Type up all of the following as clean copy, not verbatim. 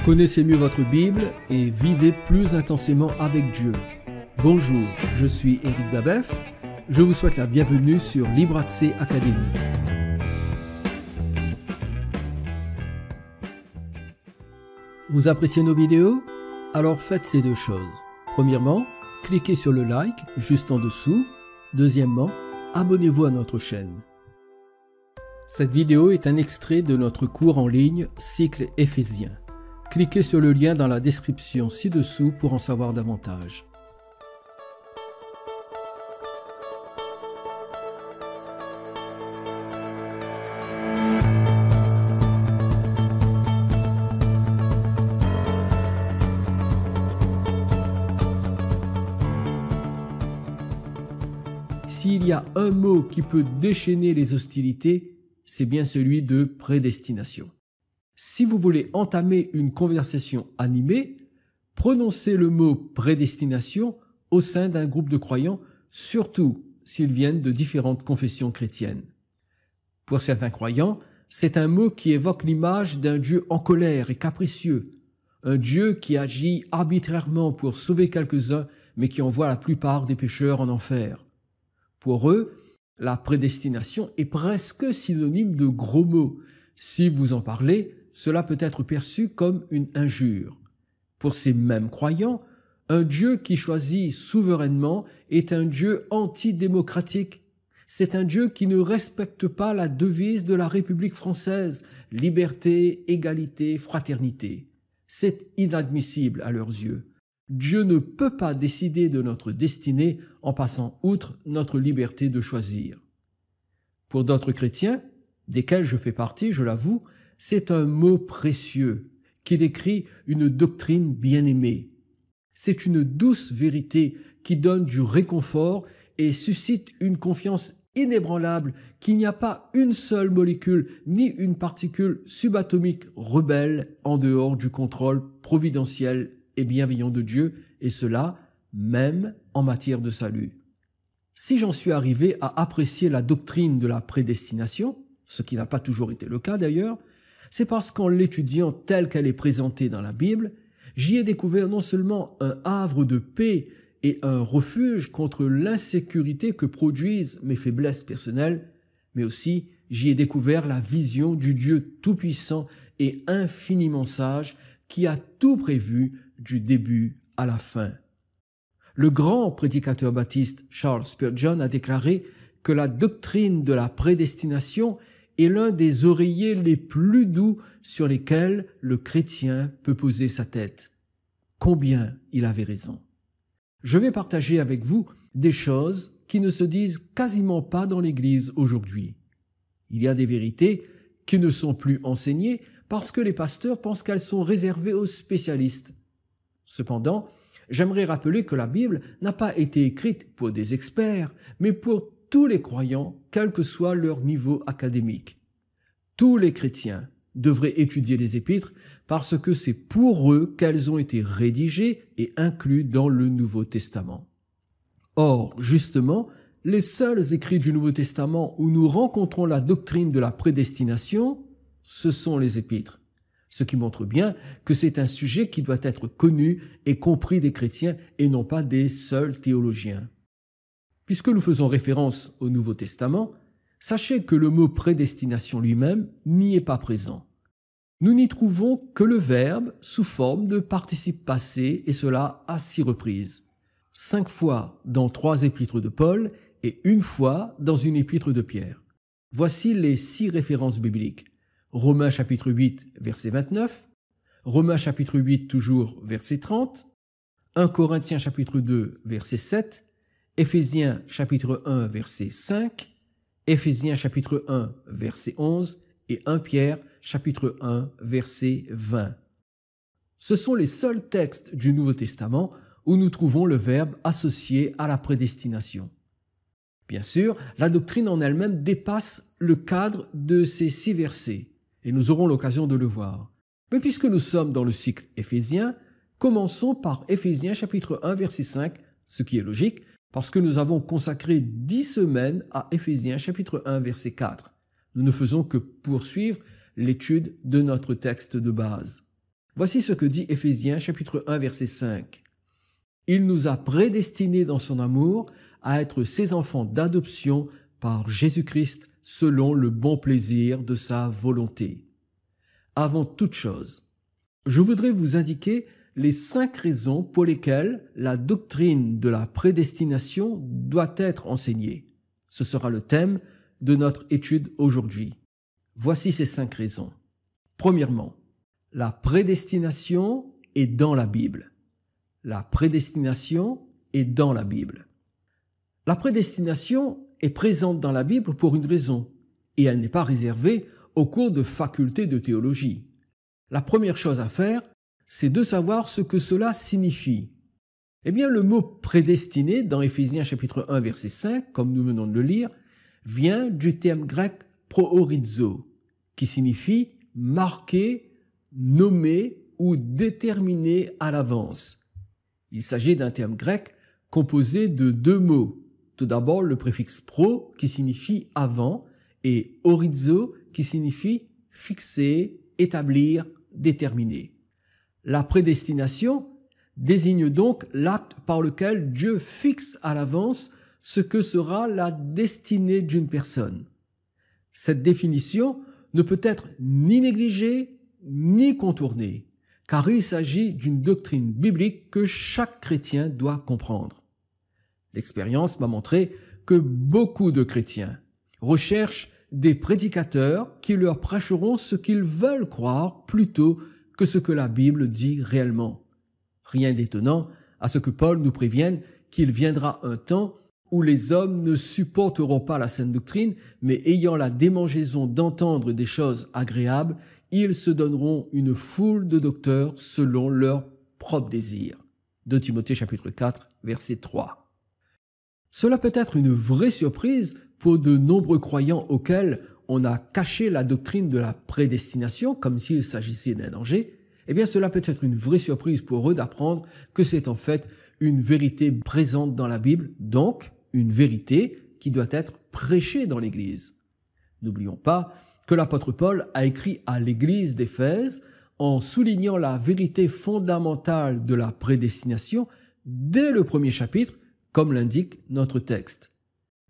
Connaissez mieux votre Bible et vivez plus intensément avec Dieu. Bonjour, je suis Éric Babeuf. Je vous souhaite la bienvenue sur Libre Accès Academy. Vous appréciez nos vidéos? Alors faites ces deux choses. Premièrement, cliquez sur le like juste en dessous. Deuxièmement, abonnez-vous à notre chaîne. Cette vidéo est un extrait de notre cours en ligne Cycle Éphésien. Cliquez sur le lien dans la description ci-dessous pour en savoir davantage. S'il y a un mot qui peut déchaîner les hostilités, c'est bien celui de prédestination. Si vous voulez entamer une conversation animée, prononcez le mot prédestination au sein d'un groupe de croyants, surtout s'ils viennent de différentes confessions chrétiennes. Pour certains croyants, c'est un mot qui évoque l'image d'un Dieu en colère et capricieux, un Dieu qui agit arbitrairement pour sauver quelques-uns, mais qui envoie la plupart des pécheurs en enfer. Pour eux, la prédestination est presque synonyme de gros mots. Si vous en parlez, cela peut être perçu comme une injure. Pour ces mêmes croyants, un Dieu qui choisit souverainement est un Dieu antidémocratique. C'est un Dieu qui ne respecte pas la devise de la République française, liberté, égalité, fraternité. C'est inadmissible à leurs yeux. Dieu ne peut pas décider de notre destinée en passant outre notre liberté de choisir. Pour d'autres chrétiens, desquels je fais partie, je l'avoue, c'est un mot précieux qui décrit une doctrine bien-aimée. C'est une douce vérité qui donne du réconfort et suscite une confiance inébranlable qu'il n'y a pas une seule molécule ni une particule subatomique rebelle en dehors du contrôle providentiel et bienveillant de Dieu, et cela même en matière de salut. Si j'en suis arrivé à apprécier la doctrine de la prédestination, ce qui n'a pas toujours été le cas d'ailleurs, c'est parce qu'en l'étudiant telle qu'elle est présentée dans la Bible, j'y ai découvert non seulement un havre de paix et un refuge contre l'insécurité que produisent mes faiblesses personnelles, mais aussi j'y ai découvert la vision du Dieu tout-puissant et infiniment sage qui a tout prévu du début à la fin. Le grand prédicateur baptiste Charles Spurgeon a déclaré que la doctrine de la prédestination est l'un des oreillers les plus doux sur lesquels le chrétien peut poser sa tête. Combien il avait raison. Je vais partager avec vous des choses qui ne se disent quasiment pas dans l'Église aujourd'hui. Il y a des vérités qui ne sont plus enseignées parce que les pasteurs pensent qu'elles sont réservées aux spécialistes. Cependant, j'aimerais rappeler que la Bible n'a pas été écrite pour des experts, mais pour tous les croyants, quel que soit leur niveau académique. Tous les chrétiens devraient étudier les épîtres parce que c'est pour eux qu'elles ont été rédigées et incluses dans le Nouveau Testament. Or, justement, les seuls écrits du Nouveau Testament où nous rencontrons la doctrine de la prédestination, ce sont les épîtres. Ce qui montre bien que c'est un sujet qui doit être connu et compris des chrétiens et non pas des seuls théologiens. Puisque nous faisons référence au Nouveau Testament, sachez que le mot prédestination lui-même n'y est pas présent. Nous n'y trouvons que le verbe sous forme de participe passé et cela à 6 reprises. 5 fois dans 3 épîtres de Paul et 1 fois dans une épître de Pierre. Voici les 6 références bibliques. Romains chapitre 8, verset 29, Romains chapitre 8, toujours verset 30, 1 Corinthiens chapitre 2, verset 7, Éphésiens chapitre 1, verset 5, Éphésiens chapitre 1, verset 11 et 1 Pierre chapitre 1, verset 20. Ce sont les seuls textes du Nouveau Testament où nous trouvons le verbe associé à la prédestination. Bien sûr, la doctrine en elle-même dépasse le cadre de ces 6 versets. Et nous aurons l'occasion de le voir. Mais puisque nous sommes dans le cycle éphésien, commençons par Éphésiens chapitre 1 verset 5, ce qui est logique parce que nous avons consacré 10 semaines à Éphésiens chapitre 1 verset 4. Nous ne faisons que poursuivre l'étude de notre texte de base. Voici ce que dit Éphésiens chapitre 1 verset 5. Il nous a prédestinés dans son amour à être ses enfants d'adoption par Jésus-Christ selon le bon plaisir de sa volonté. Avant toute chose, je voudrais vous indiquer les 5 raisons pour lesquelles la doctrine de la prédestination doit être enseignée. Ce sera le thème de notre étude aujourd'hui. Voici ces 5 raisons. Premièrement, la prédestination est dans la Bible. La prédestination est dans la Bible. La prédestination est présente dans la Bible pour une raison, et elle n'est pas réservée au cours de faculté de théologie. La première chose à faire, c'est de savoir ce que cela signifie. Eh bien, le mot prédestiné dans Éphésiens chapitre 1 verset 5, comme nous venons de le lire, vient du terme grec proorizo, qui signifie marquer, nommer ou déterminer à l'avance. Il s'agit d'un terme grec composé de 2 mots. Tout d'abord, le préfixe pro qui signifie avant et orizo qui signifie fixer, établir, déterminer. La prédestination désigne donc l'acte par lequel Dieu fixe à l'avance ce que sera la destinée d'une personne. Cette définition ne peut être ni négligée ni contournée, car il s'agit d'une doctrine biblique que chaque chrétien doit comprendre. L'expérience m'a montré que beaucoup de chrétiens recherchent des prédicateurs qui leur prêcheront ce qu'ils veulent croire plutôt que ce que la Bible dit réellement. Rien d'étonnant à ce que Paul nous prévienne qu'il viendra un temps où les hommes ne supporteront pas la saine doctrine, mais ayant la démangeaison d'entendre des choses agréables, ils se donneront une foule de docteurs selon leurs propres désirs. 2 Timothée chapitre 4, verset 3. Cela peut être une vraie surprise pour de nombreux croyants auxquels on a caché la doctrine de la prédestination comme s'il s'agissait d'un danger. Eh bien, cela peut être une vraie surprise pour eux d'apprendre que c'est en fait une vérité présente dans la Bible, donc une vérité qui doit être prêchée dans l'Église. N'oublions pas que l'apôtre Paul a écrit à l'Église d'Éphèse en soulignant la vérité fondamentale de la prédestination dès le premier chapitre, comme l'indique notre texte.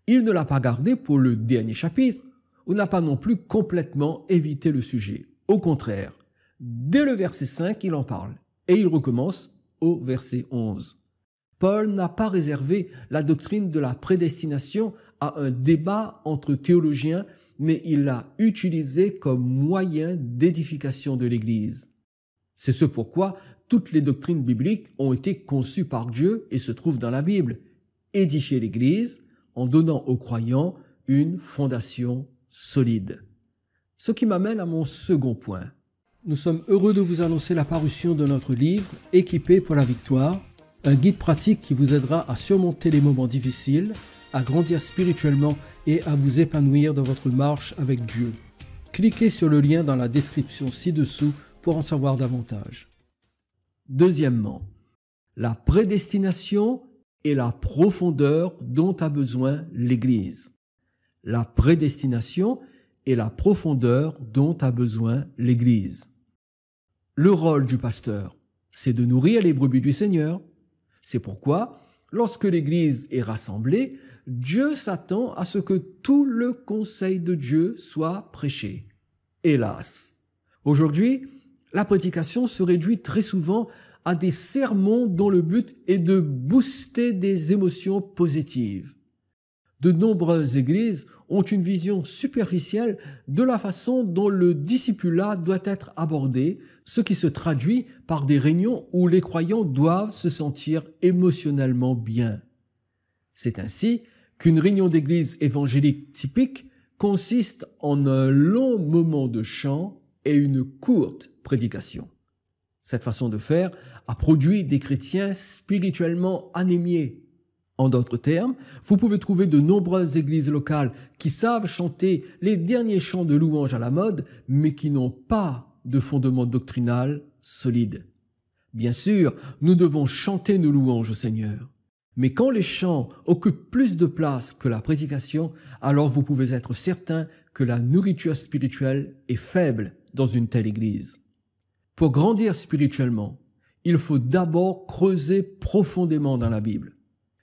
Il ne l'a pas gardé pour le dernier chapitre, ou n'a pas non plus complètement évité le sujet. Au contraire, dès le verset 5, il en parle, et il recommence au verset 11. Paul n'a pas réservé la doctrine de la prédestination à un débat entre théologiens, mais il l'a utilisé comme moyen d'édification de l'Église. C'est ce pourquoi toutes les doctrines bibliques ont été conçues par Dieu et se trouvent dans la Bible. Édifier l'Église en donnant aux croyants une fondation solide. Ce qui m'amène à mon second point. Nous sommes heureux de vous annoncer la parution de notre livre « Équipé pour la victoire », un guide pratique qui vous aidera à surmonter les moments difficiles, à grandir spirituellement et à vous épanouir dans votre marche avec Dieu. Cliquez sur le lien dans la description ci-dessous pour en savoir davantage. Deuxièmement, la prédestination et la profondeur dont a besoin l'Église. La prédestination et la profondeur dont a besoin l'Église. Le rôle du pasteur, c'est de nourrir les brebis du Seigneur. C'est pourquoi, lorsque l'Église est rassemblée, Dieu s'attend à ce que tout le conseil de Dieu soit prêché. Hélas, aujourd'hui, la prédication se réduit très souvent à des sermons dont le but est de booster des émotions positives. De nombreuses églises ont une vision superficielle de la façon dont le discipulat doit être abordé, ce qui se traduit par des réunions où les croyants doivent se sentir émotionnellement bien. C'est ainsi qu'une réunion d'église évangélique typique consiste en un long moment de chant et une courte prédication. Cette façon de faire a produit des chrétiens spirituellement anémiés. En d'autres termes, vous pouvez trouver de nombreuses églises locales qui savent chanter les derniers chants de louange à la mode, mais qui n'ont pas de fondement doctrinal solide. Bien sûr, nous devons chanter nos louanges au Seigneur. Mais quand les chants occupent plus de place que la prédication, alors vous pouvez être certain que la nourriture spirituelle est faible dans une telle église. Pour grandir spirituellement, il faut d'abord creuser profondément dans la Bible.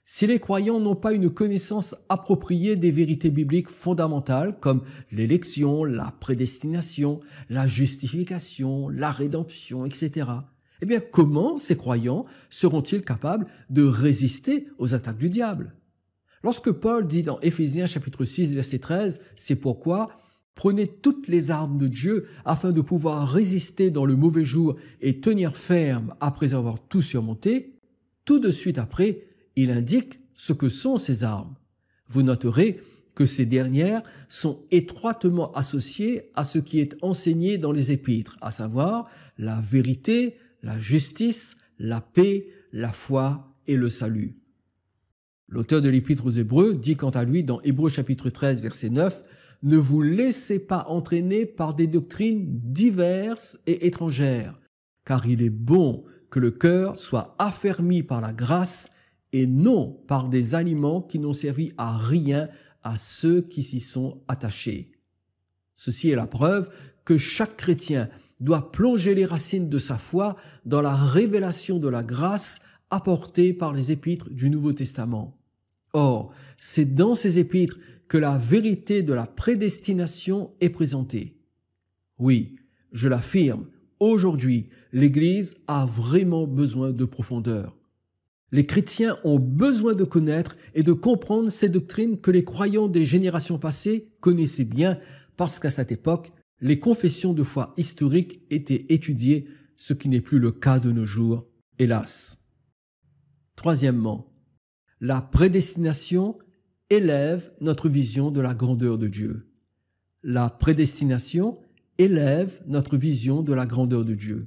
Si les croyants n'ont pas une connaissance appropriée des vérités bibliques fondamentales comme l'élection, la prédestination, la justification, la rédemption, etc., eh bien, comment ces croyants seront-ils capables de résister aux attaques du diable? Lorsque Paul dit dans Éphésiens chapitre 6, verset 13, « C'est pourquoi prenez toutes les armes de Dieu afin de pouvoir résister dans le mauvais jour et tenir ferme après avoir tout surmonté », tout de suite après, il indique ce que sont ces armes. Vous noterez que ces dernières sont étroitement associées à ce qui est enseigné dans les épîtres, à savoir la vérité, la justice, la paix, la foi et le salut. L'auteur de l'épître aux Hébreux dit quant à lui dans Hébreux chapitre 13 verset 9 « Ne vous laissez pas entraîner par des doctrines diverses et étrangères, car il est bon que le cœur soit affermi par la grâce et non par des aliments qui n'ont servi à rien à ceux qui s'y sont attachés. » Ceci est la preuve que chaque chrétien doit plonger les racines de sa foi dans la révélation de la grâce apportée par les épîtres du Nouveau Testament. Or, c'est dans ces épîtres que la vérité de la prédestination est présentée. Oui, je l'affirme, aujourd'hui, l'Église a vraiment besoin de profondeur. Les chrétiens ont besoin de connaître et de comprendre ces doctrines que les croyants des générations passées connaissaient bien parce qu'à cette époque, les confessions de foi historiques étaient étudiées, ce qui n'est plus le cas de nos jours, hélas. Troisièmement, la prédestination élève notre vision de la grandeur de Dieu. La prédestination élève notre vision de la grandeur de Dieu.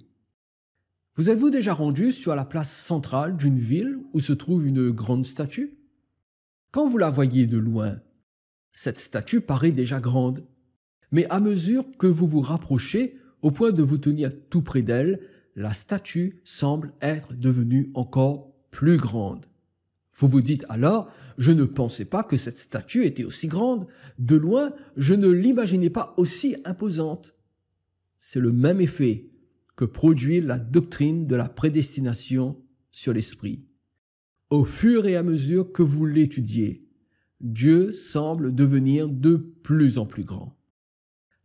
Vous êtes-vous déjà rendu sur la place centrale d'une ville où se trouve une grande statue? Quand vous la voyez de loin, cette statue paraît déjà grande. Mais à mesure que vous vous rapprochez, au point de vous tenir tout près d'elle, la statue semble être devenue encore plus grande. Vous vous dites alors, je ne pensais pas que cette statue était aussi grande. De loin, je ne l'imaginais pas aussi imposante. C'est le même effet que produit la doctrine de la prédestination sur l'esprit. Au fur et à mesure que vous l'étudiez, Dieu semble devenir de plus en plus grand.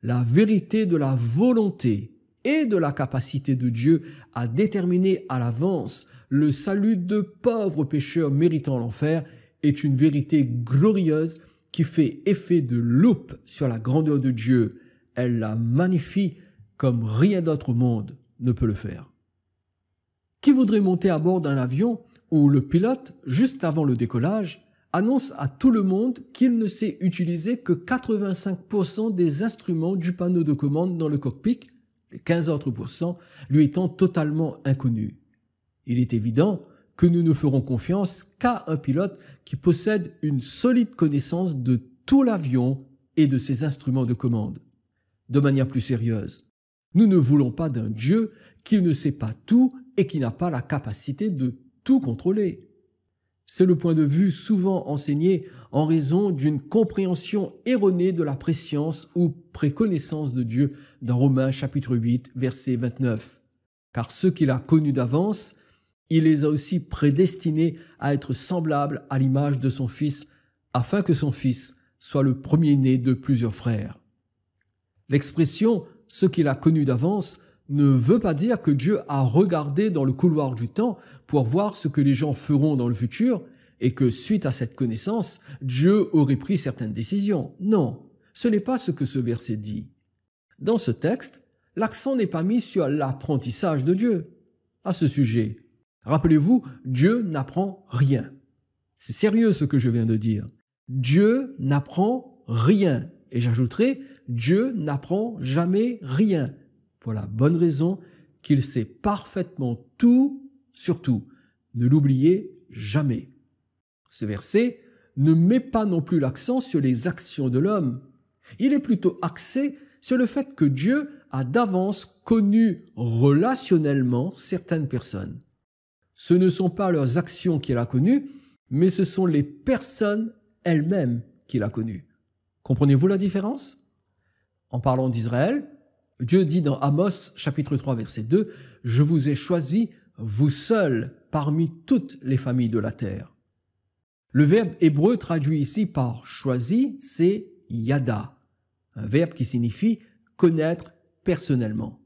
La vérité de la volonté et de la capacité de Dieu à déterminer à l'avance le salut de pauvres pécheurs méritant l'enfer est une vérité glorieuse qui fait effet de loupe sur la grandeur de Dieu. Elle la magnifie comme rien d'autre au monde ne peut le faire. Qui voudrait monter à bord d'un avion où le pilote, juste avant le décollage, annonce à tout le monde qu'il ne sait utiliser que 85% des instruments du panneau de commande dans le cockpit, les 15 autres % lui étant totalement inconnus. Il est évident que nous ne ferons confiance qu'à un pilote qui possède une solide connaissance de tout l'avion et de ses instruments de commande. De manière plus sérieuse, nous ne voulons pas d'un Dieu qui ne sait pas tout et qui n'a pas la capacité de tout contrôler. C'est le point de vue souvent enseigné en raison d'une compréhension erronée de la préscience ou préconnaissance de Dieu dans Romains chapitre 8, verset 29. Car ceux qu'il a connus d'avance, il les a aussi prédestinés à être semblables à l'image de son Fils, afin que son Fils soit le premier-né de plusieurs frères. L'expression « ceux qu'il a connus d'avance » ne veut pas dire que Dieu a regardé dans le couloir du temps pour voir ce que les gens feront dans le futur et que suite à cette connaissance, Dieu aurait pris certaines décisions. Non, ce n'est pas ce que ce verset dit. Dans ce texte, l'accent n'est pas mis sur l'apprentissage de Dieu. À ce sujet, rappelez-vous, Dieu n'apprend rien. C'est sérieux ce que je viens de dire. Dieu n'apprend rien. Et j'ajouterai, Dieu n'apprend jamais rien. Pour la bonne raison qu'il sait parfaitement tout, surtout. Ne l'oubliez jamais. Ce verset ne met pas non plus l'accent sur les actions de l'homme. Il est plutôt axé sur le fait que Dieu a d'avance connu relationnellement certaines personnes. Ce ne sont pas leurs actions qu'il a connues, mais ce sont les personnes elles-mêmes qu'il a connues. Comprenez-vous la différence? En parlant d'Israël, Dieu dit dans Amos, chapitre 3, verset 2, « Je vous ai choisi, vous seuls, parmi toutes les familles de la terre. » Le verbe hébreu traduit ici par « choisi », c'est « yada », un verbe qui signifie « connaître personnellement ».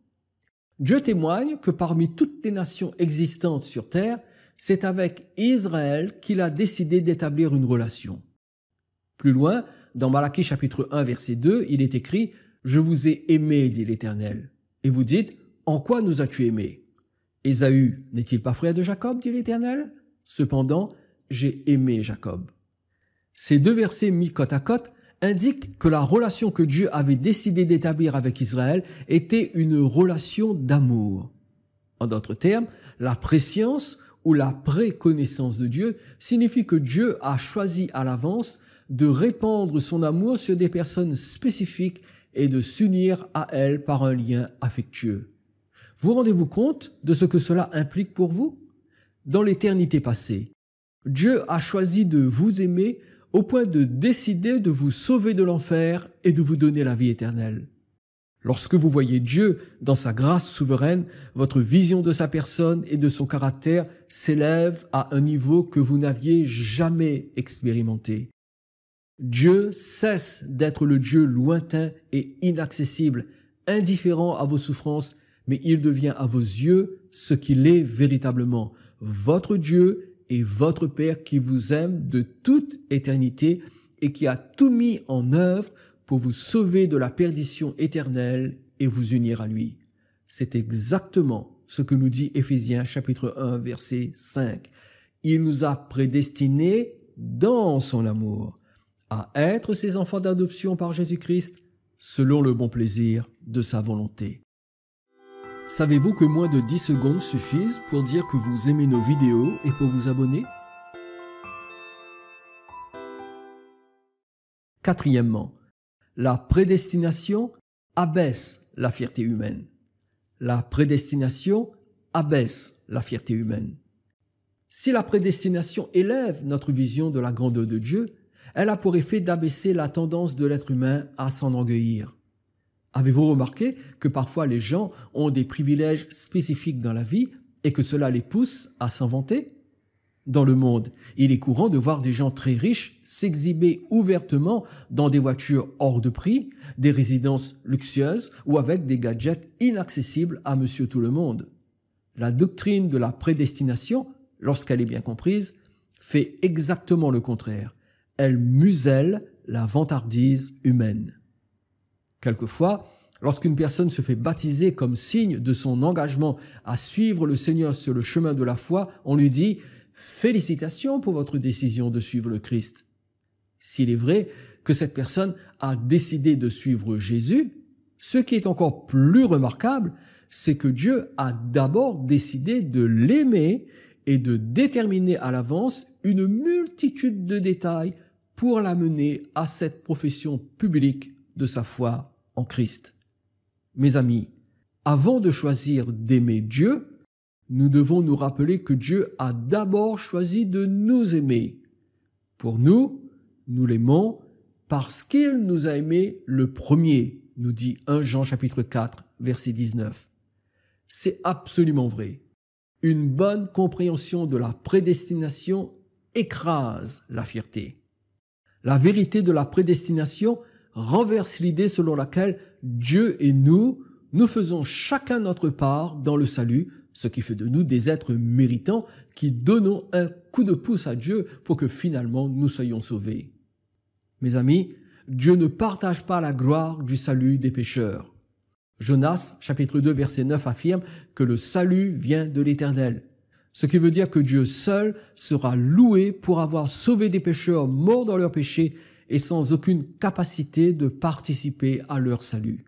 Dieu témoigne que parmi toutes les nations existantes sur terre, c'est avec Israël qu'il a décidé d'établir une relation. Plus loin, dans Malachie chapitre 1 verset 2, il est écrit « Je vous ai aimé, dit l'Éternel. » Et vous dites « En quoi nous as-tu aimés » Ésaü n'est-il pas frère de Jacob, dit l'Éternel? Cependant, j'ai aimé Jacob. Ces deux versets mis côte à côte indiquent que la relation que Dieu avait décidé d'établir avec Israël était une relation d'amour. En d'autres termes, la préscience ou la préconnaissance de Dieu signifie que Dieu a choisi à l'avance de répandre son amour sur des personnes spécifiques et de s'unir à elles par un lien affectueux. Vous rendez-vous compte de ce que cela implique pour vous? Dans l'éternité passée, Dieu a choisi de vous aimer au point de décider de vous sauver de l'enfer et de vous donner la vie éternelle. Lorsque vous voyez Dieu dans sa grâce souveraine, votre vision de sa personne et de son caractère s'élève à un niveau que vous n'aviez jamais expérimenté. Dieu cesse d'être le Dieu lointain et inaccessible, indifférent à vos souffrances, mais il devient à vos yeux ce qu'il est véritablement, votre Dieu et votre Père qui vous aime de toute éternité et qui a tout mis en œuvre pour vous sauver de la perdition éternelle et vous unir à lui. C'est exactement ce que nous dit Éphésiens chapitre 1 verset 5. Il nous a prédestinés dans son amour à être ses enfants d'adoption par Jésus-Christ selon le bon plaisir de sa volonté. Savez-vous que moins de 10 secondes suffisent pour dire que vous aimez nos vidéos et pour vous abonner? Quatrièmement, la prédestination abaisse la fierté humaine. La prédestination abaisse la fierté humaine. Si la prédestination élève notre vision de la grandeur de Dieu, elle a pour effet d'abaisser la tendance de l'être humain à s'enorgueillir. Avez-vous remarqué que parfois les gens ont des privilèges spécifiques dans la vie et que cela les pousse à s'en vanter? Dans le monde, il est courant de voir des gens très riches s'exhiber ouvertement dans des voitures hors de prix, des résidences luxueuses ou avec des gadgets inaccessibles à monsieur tout le monde. La doctrine de la prédestination, lorsqu'elle est bien comprise, fait exactement le contraire. Elle muselle la vantardise humaine. Quelquefois, lorsqu'une personne se fait baptiser comme signe de son engagement à suivre le Seigneur sur le chemin de la foi, on lui dit « Félicitations pour votre décision de suivre le Christ ». S'il est vrai que cette personne a décidé de suivre Jésus, ce qui est encore plus remarquable, c'est que Dieu a d'abord décidé de l'aimer et de déterminer à l'avance une multitude de détails pour l'amener à cette profession publique de sa foi en Christ. Mes amis, avant de choisir d'aimer Dieu, nous devons nous rappeler que Dieu a d'abord choisi de nous aimer. Pour nous, nous l'aimons parce qu'il nous a aimés le premier, nous dit 1 Jean chapitre 4, verset 19. C'est absolument vrai. Une bonne compréhension de la prédestination écrase la fierté. La vérité de la prédestination renverse l'idée selon laquelle Dieu et nous faisons chacun notre part dans le salut, ce qui fait de nous des êtres méritants qui donnons un coup de pouce à Dieu pour que finalement nous soyons sauvés. Mes amis, Dieu ne partage pas la gloire du salut des pécheurs. Jonas, chapitre 2, verset 9 affirme que le salut vient de l'Éternel. Ce qui veut dire que Dieu seul sera loué pour avoir sauvé des pécheurs morts dans leurs péchés et sans aucune capacité de participer à leur salut.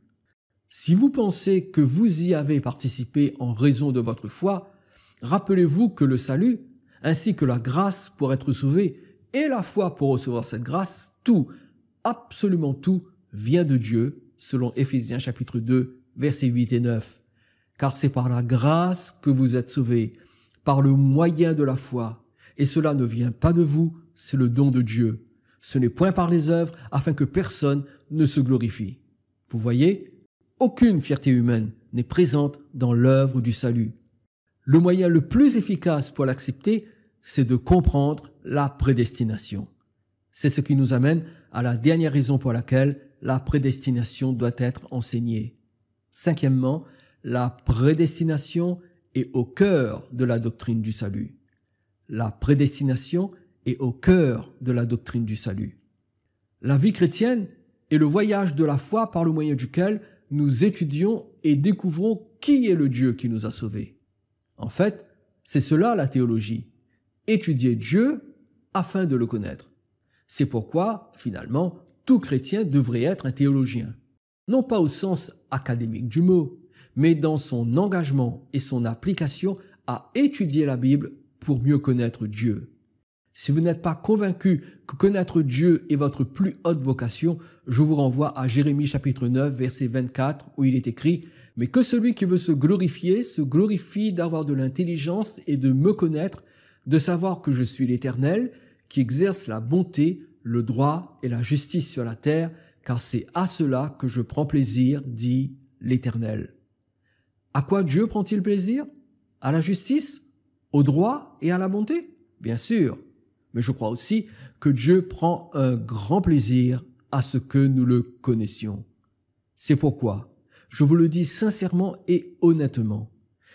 Si vous pensez que vous y avez participé en raison de votre foi, rappelez-vous que le salut, ainsi que la grâce pour être sauvé et la foi pour recevoir cette grâce, tout, absolument tout, vient de Dieu, selon Éphésiens chapitre 2, versets 8 et 9. Car c'est par la grâce que vous êtes sauvés, par le moyen de la foi, et cela ne vient pas de vous, c'est le don de Dieu. Ce n'est point par les œuvres, afin que personne ne se glorifie. Vous voyez, Aucune fierté humaine n'est présente dans l'œuvre du salut. Le moyen le plus efficace pour l'accepter, c'est de comprendre la prédestination. C'est ce qui nous amène à la dernière raison pour laquelle la prédestination doit être enseignée. Cinquièmement, la prédestination est au cœur de la doctrine du salut. La prédestination est au cœur de la doctrine du salut. La vie chrétienne est le voyage de la foi par le moyen duquel nous étudions et découvrons qui est le Dieu qui nous a sauvés. En fait, c'est cela la théologie. Étudier Dieu afin de le connaître. C'est pourquoi, finalement, tout chrétien devrait être un théologien. Non pas au sens académique du mot, mais dans son engagement et son application à étudier la Bible pour mieux connaître Dieu. Si vous n'êtes pas convaincu que connaître Dieu est votre plus haute vocation, je vous renvoie à Jérémie chapitre 9, verset 24, où il est écrit « Mais que celui qui veut se glorifie d'avoir de l'intelligence et de me connaître, de savoir que je suis l'Éternel, qui exerce la bonté, le droit et la justice sur la terre, car c'est à cela que je prends plaisir, dit l'Éternel. » À quoi Dieu prend-il plaisir? À la justice? Au droit et à la bonté? Bien sûr. Mais je crois aussi que Dieu prend un grand plaisir à ce que nous le connaissions. C'est pourquoi, je vous le dis sincèrement et honnêtement,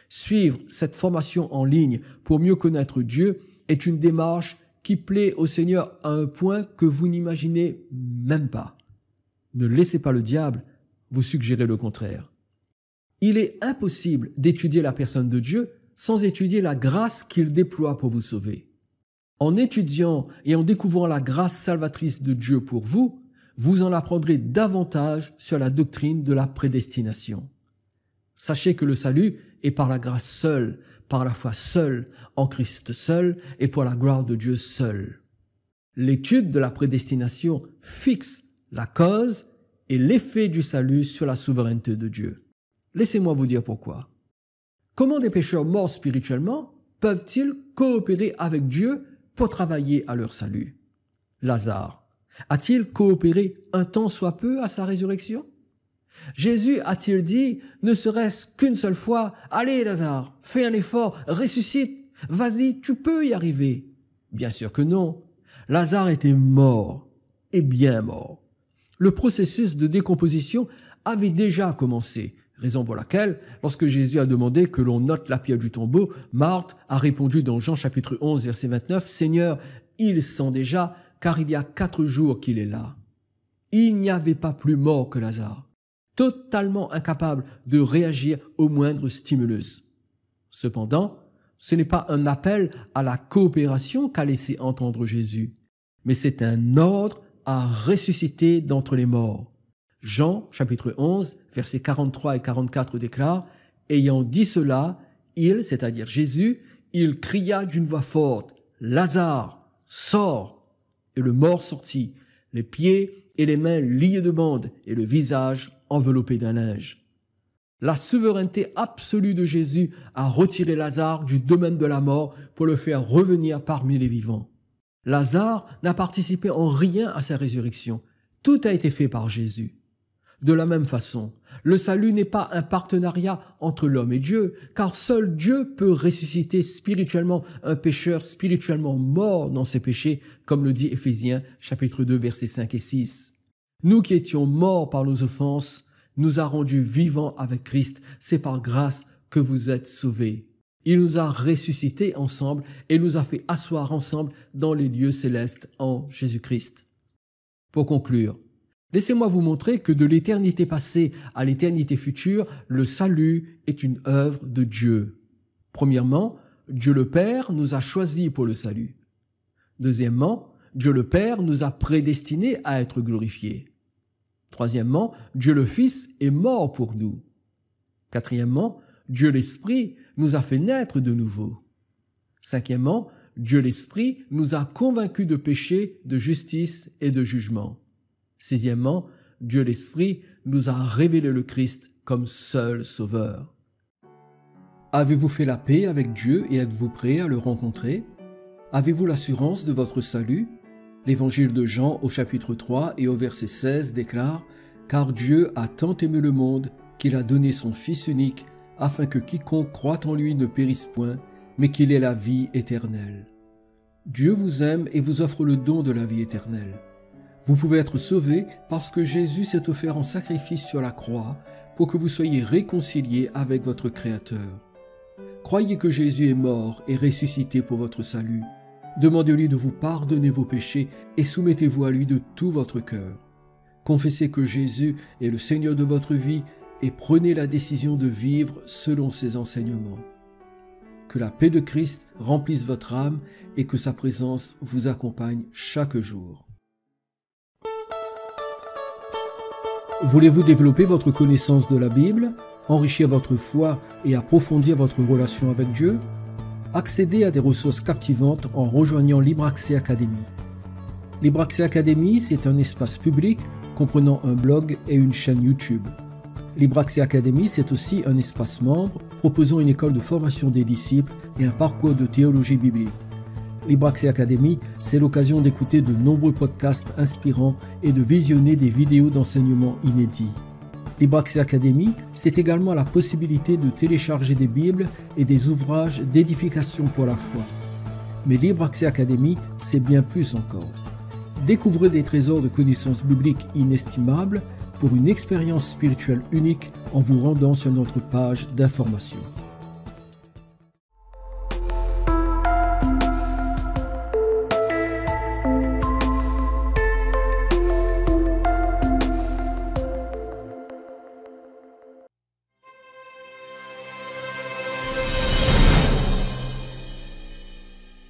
suivre cette formation en ligne pour mieux connaître Dieu est une démarche qui plaît au Seigneur à un point que vous n'imaginez même pas. Ne laissez pas le diable vous suggérer le contraire. Il est impossible d'étudier la personne de Dieu sans étudier la grâce qu'il déploie pour vous sauver. En étudiant et en découvrant la grâce salvatrice de Dieu pour vous, vous en apprendrez davantage sur la doctrine de la prédestination. Sachez que le salut est par la grâce seule, par la foi seule, en Christ seul et pour la gloire de Dieu seul. L'étude de la prédestination fixe la cause et l'effet du salut sur la souveraineté de Dieu. Laissez-moi vous dire pourquoi. Comment des pécheurs morts spirituellement peuvent-ils coopérer avec Dieu pour travailler à leur salut? Lazare a-t-il coopéré un tant soit peu à sa résurrection? Jésus a-t-il dit, ne serait-ce qu'une seule fois, « Allez Lazare, fais un effort, ressuscite, vas-y, tu peux y arriver ». Bien sûr que non. Lazare était mort, et bien mort. Le processus de décomposition avait déjà commencé, raison pour laquelle, lorsque Jésus a demandé que l'on note la pierre du tombeau, Marthe a répondu dans Jean chapitre 11, verset 29, « Seigneur, il sent déjà, car il y a 4 jours qu'il est là. » Il n'y avait pas plus mort que Lazare, totalement incapable de réagir au moindre stimulus. Cependant, ce n'est pas un appel à la coopération qu'a laissé entendre Jésus, mais c'est un ordre à ressusciter d'entre les morts. Jean, chapitre 11, versets 43 et 44 déclare, « Ayant dit cela, il, c'est-à-dire Jésus, il cria d'une voix forte, « Lazare, sors !» Et le mort sortit, les pieds et les mains liés de bandes et le visage enveloppé d'un linge. La souveraineté absolue de Jésus a retiré Lazare du domaine de la mort pour le faire revenir parmi les vivants. Lazare n'a participé en rien à sa résurrection. Tout a été fait par Jésus. De la même façon, le salut n'est pas un partenariat entre l'homme et Dieu, car seul Dieu peut ressusciter spirituellement un pécheur spirituellement mort dans ses péchés, comme le dit Éphésiens chapitre 2 versets 5 et 6. Nous qui étions morts par nos offenses, nous a rendus vivants avec Christ. C'est par grâce que vous êtes sauvés. Il nous a ressuscités ensemble et nous a fait asseoir ensemble dans les lieux célestes en Jésus-Christ. Pour conclure, laissez-moi vous montrer que de l'éternité passée à l'éternité future, le salut est une œuvre de Dieu. Premièrement, Dieu le Père nous a choisis pour le salut. Deuxièmement, Dieu le Père nous a prédestinés à être glorifiés. Troisièmement, Dieu le Fils est mort pour nous. Quatrièmement, Dieu l'Esprit nous a fait naître de nouveau. Cinquièmement, Dieu l'Esprit nous a convaincus de péché, de justice et de jugement. Sixièmement, Dieu l'Esprit nous a révélé le Christ comme seul Sauveur. Avez-vous fait la paix avec Dieu et êtes-vous prêt à le rencontrer? Avez-vous l'assurance de votre salut? L'évangile de Jean au chapitre 3 et au verset 16 déclare « Car Dieu a tant aimé le monde qu'il a donné son Fils unique, afin que quiconque croit en lui ne périsse point, mais qu'il ait la vie éternelle. Dieu vous aime et vous offre le don de la vie éternelle. Vous pouvez être sauvés parce que Jésus s'est offert en sacrifice sur la croix pour que vous soyez réconciliés avec votre Créateur. Croyez que Jésus est mort et ressuscité pour votre salut. Demandez-lui de vous pardonner vos péchés et soumettez-vous à lui de tout votre cœur. Confessez que Jésus est le Seigneur de votre vie et prenez la décision de vivre selon ses enseignements. Que la paix de Christ remplisse votre âme et que sa présence vous accompagne chaque jour. Voulez-vous développer votre connaissance de la Bible, enrichir votre foi et approfondir votre relation avec Dieu? Accédez à des ressources captivantes en rejoignant Libre Accès Academy. Libre Accès Academy, c'est un espace public comprenant un blog et une chaîne YouTube. Libre Accès Academy, c'est aussi un espace membre proposant une école de formation des disciples et un parcours de théologie biblique. Libre Accès Academy, c'est l'occasion d'écouter de nombreux podcasts inspirants et de visionner des vidéos d'enseignement inédits. Libre Accès Academy, c'est également la possibilité de télécharger des Bibles et des ouvrages d'édification pour la foi. Mais Libre Accès Academy, c'est bien plus encore. Découvrez des trésors de connaissances bibliques inestimables pour une expérience spirituelle unique en vous rendant sur notre page d'information.